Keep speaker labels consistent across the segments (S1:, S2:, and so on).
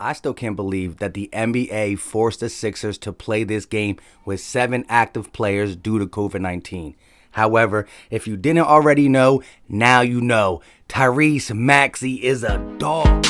S1: I still can't believe that the NBA forced the Sixers to play this game with 7 active players due to COVID-19. However, if you didn't already know, now you know. Tyrese Maxey is a dog.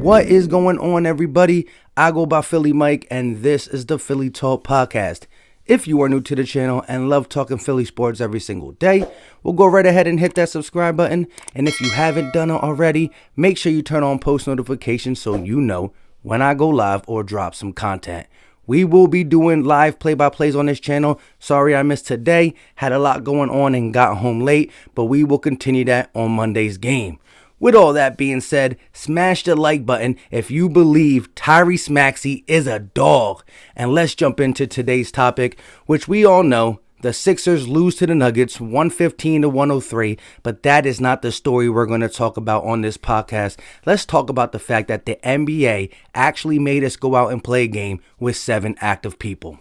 S1: What is going on, everybody? I go by Philly Mike, and this is the Philly Talk Podcast. If you are new to the channel and love talking Philly sports every single day, we'll go right ahead and hit that subscribe button. And if you haven't done it already, make sure you turn on post notifications so you know when I go live or drop some content. We will be doing live play-by-plays on this channel. Sorry I missed today. Had a lot going on and got home late, but we will continue that on Monday's game. With all that being said, smash the like button if you believe Tyrese Maxey is a dog. And let's jump into today's topic, which we all know. The Sixers lose to the Nuggets 115-103, but that is not the story we're going to talk about on this podcast. Let's talk about the fact that the NBA actually made us go out and play a game with 7 active people.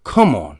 S1: Come on.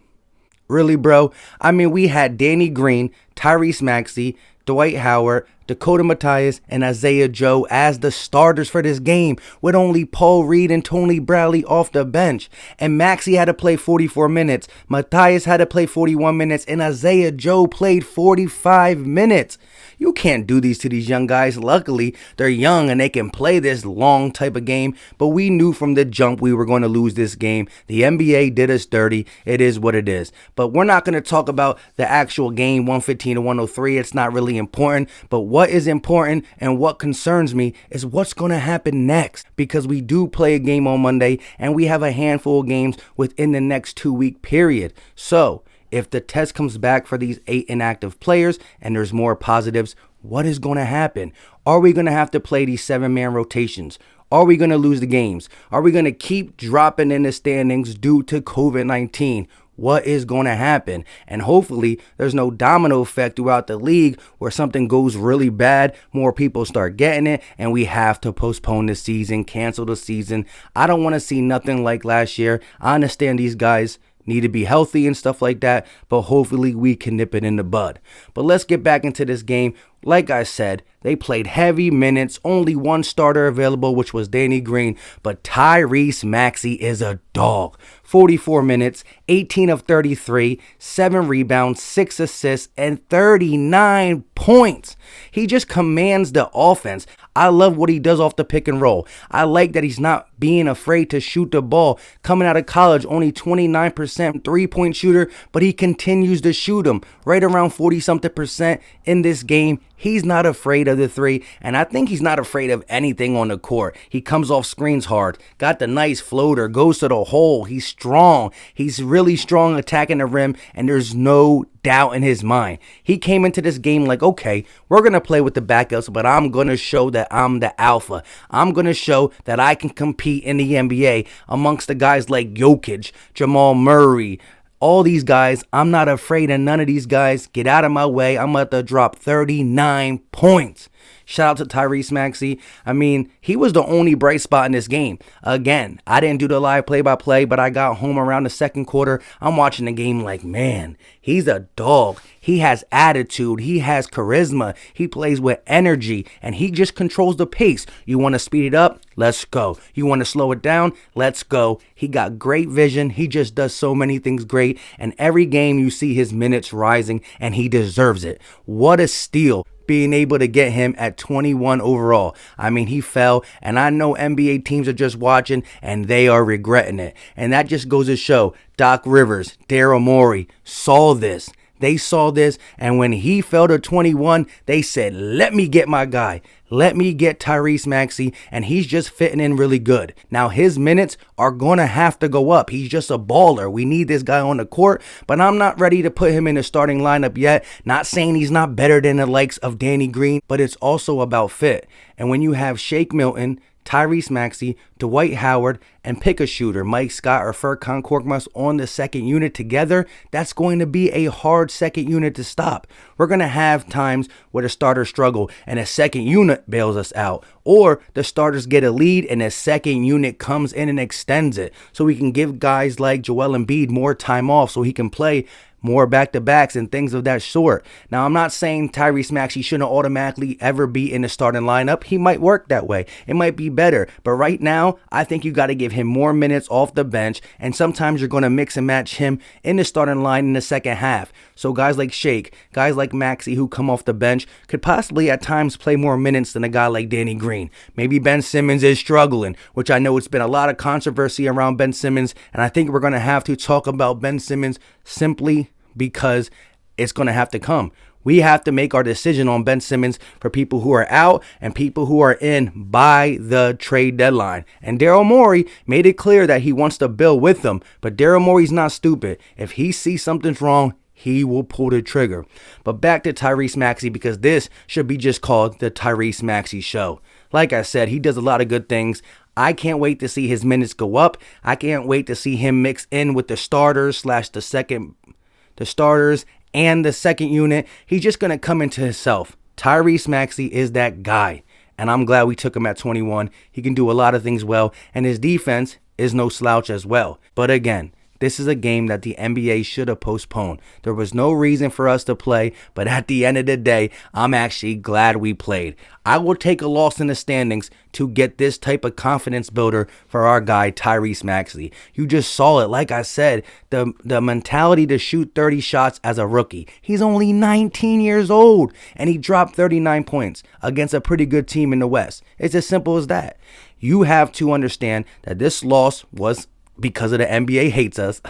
S1: Really, bro? I mean, we had Danny Green, Tyrese Maxey, Dwight Howard, Dakota Mathias, and Isaiah Joe as the starters for this game, with only Paul Reed and Tony Bradley off the bench. And Maxey had to play 44 minutes, Mathias had to play 41 minutes, and Isaiah Joe played 45 minutes. You can't do these to these young guys. Luckily, they're young and they can play this long type of game, but we knew from the jump we were going to lose this game. The NBA did us dirty. It is what it is. But we're not going to talk about the actual game 115-103. It's not really important, but what is important and what concerns me is what's going to happen next, because we do play a game on Monday and we have a handful of games within the next 2-week period. So if the test comes back for these 8 inactive players and there's more positives, what is going to happen? Are we going to have to play these 7-man rotations? Are we going to lose the games? Are we going to keep dropping in the standings due to COVID-19? What is going to happen? And hopefully there's no domino effect throughout the league where something goes really bad, more people start getting it, and we have to postpone the season, cancel the season. I don't want to see nothing like last year. I understand these guys need to be healthy and stuff like that, but hopefully we can nip it in the bud. But let's get back into this game. Like I said, they played heavy minutes, only one starter available, which was Danny Green, but Tyrese Maxey is a dog. 44 minutes, 18 of 33, 7 rebounds, 6 assists, and 39 points. He just commands the offense. I love what he does off the pick and roll. I like that he's not being afraid to shoot the ball. Coming out of college, only 29% 3-point shooter, but he continues to shoot them right around 40-something% in this game. He's not afraid of the 3, and I think he's not afraid of anything on the court. He comes off screens hard, got the nice floater, goes to the hole. He's strong. He's really strong attacking the rim, and there's no doubt in his mind. He came into this game like, okay, we're going to play with the backups, but I'm going to show that I'm the alpha. I'm going to show that I can compete in the NBA amongst the guys like Jokic, Jamal Murray, all these guys. I'm not afraid of none of these guys. Get out of my way. I'm about to drop 39 points. Shout out to Tyrese Maxey. I mean, he was the only bright spot in this game. Again, I didn't do the live play-by-play, but I got home around the second quarter. I'm watching the game like, man, he's a dog. He has attitude. He has charisma. He plays with energy, and he just controls the pace. You want to speed it up? Let's go. You want to slow it down? Let's go. He got great vision. He just does so many things great, and every game you see his minutes rising, and he deserves it. What a steal being able to get him at 21 overall. I mean, he fell, and I know NBA teams are just watching, and they are regretting it. And that just goes to show Doc Rivers, Daryl Morey saw this. They saw this, and when he fell to 21, they said, let me get my guy. Let me get Tyrese Maxey, and he's just fitting in really good. Now, his minutes are going to have to go up. He's just a baller. We need this guy on the court, but I'm not ready to put him in the starting lineup yet. Not saying he's not better than the likes of Danny Green, but it's also about fit. And when you have Shake Milton, Tyrese Maxey, Dwight Howard, and pick a shooter, Mike Scott or Furkan Korkmaz on the second unit together, that's going to be a hard second unit to stop. We're going to have times where the starters struggle and a second unit bails us out, or the starters get a lead and a second unit comes in and extends it, so we can give guys like Joel Embiid more time off so he can play more back-to-backs and things of that sort. Now, I'm not saying Tyrese Maxey shouldn't automatically ever be in the starting lineup. He might work that way. It might be better. But right now, I think you got to give him more minutes off the bench, and sometimes you're going to mix and match him in the starting line in the second half. So guys like Shake, guys like Maxey who come off the bench could possibly at times play more minutes than a guy like Danny Green. Maybe Ben Simmons is struggling, which I know it's been a lot of controversy around Ben Simmons, and I think we're going to have to talk about Ben Simmons simply because it's going to have to come. We have to make our decision on Ben Simmons for people who are out and people who are in by the trade deadline. And Daryl Morey made it clear that he wants to build with them, but Daryl Morey's not stupid. If he sees something's wrong, he will pull the trigger. But back to Tyrese Maxey, because this should be just called the Tyrese Maxey Show. Like I said, he does a lot of good things. I can't wait to see his minutes go up. I can't wait to see him mix in with the starters and the second unit. He's just going to come into himself. Tyrese Maxey is that guy. And I'm glad we took him at 21. He can do a lot of things well. And his defense is no slouch as well. But again, this is a game that the NBA should have postponed. There was no reason for us to play, but at the end of the day, I'm actually glad we played. I will take a loss in the standings to get this type of confidence builder for our guy, Tyrese Maxey. You just saw it. Like I said, the mentality to shoot 30 shots as a rookie. He's only 19 years old, and he dropped 39 points against a pretty good team in the West. It's as simple as that. You have to understand that this loss was because of the NBA hates us.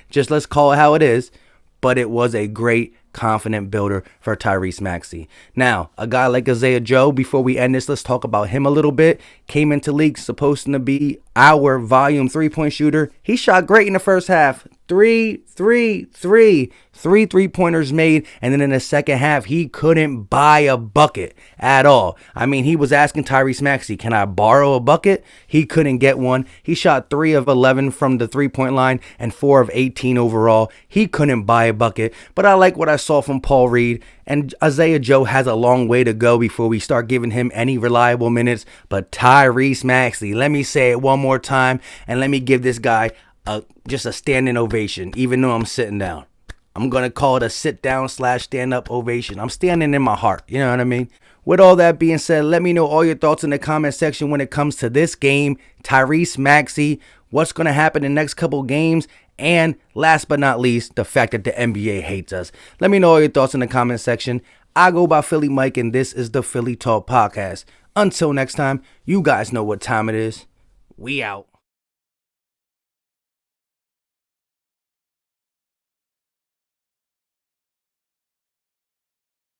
S1: Just let's call it how it is. But it was a great confident builder for Tyrese Maxey. Now, a guy like Isaiah Joe, before we end this, let's talk about him a little bit. Came into league supposed to be our volume 3-point shooter. He shot great in the first half. Three 3-pointers made, and then in the second half, he couldn't buy a bucket at all. I mean, he was asking Tyrese Maxey, can I borrow a bucket? He couldn't get one. He shot 3 of 11 from the 3-point line and 4 of 18 overall. He couldn't buy a bucket, but I like what I saw from Paul Reed, and Isaiah Joe has a long way to go before we start giving him any reliable minutes, but Tyrese Maxey, let me say it one more time, and let me give this guy just a standing ovation, even though I'm sitting down. I'm going to call it a sit-down/stand-up ovation. I'm standing in my heart. You know what I mean? With all that being said, let me know all your thoughts in the comment section when it comes to this game, Tyrese Maxey, what's going to happen in the next couple games, and last but not least, the fact that the NBA hates us. Let me know all your thoughts in the comment section. I go by Philly Mike, and this is the Philly Talk Podcast. Until next time, you guys know what time it is. We out.